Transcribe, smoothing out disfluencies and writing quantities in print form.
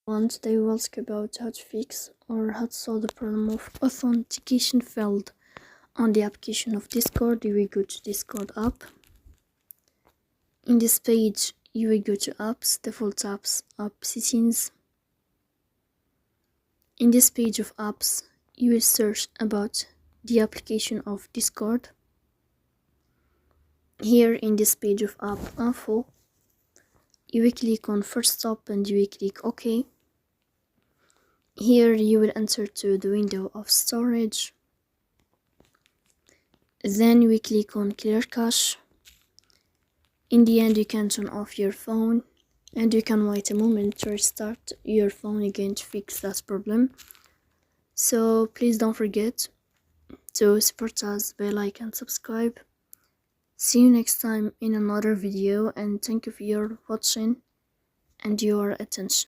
Today we'll talk about how to fix or how to solve the problem of authentication failed on the application of Discord. You will go to Discord app. In this page, you will go to apps, default apps, app settings. In this page of apps, you will search about the application of Discord. Here in this page of app info, you will click on first stop and you will click OK. Here you will enter to the window of storage. Then we click on clear cache. In the end, you can turn off your phone and you can wait a moment to restart your phone again to fix that problem. So please don't forget to support us by like and subscribe. See you next time in another video, and thank you for your watching and your attention.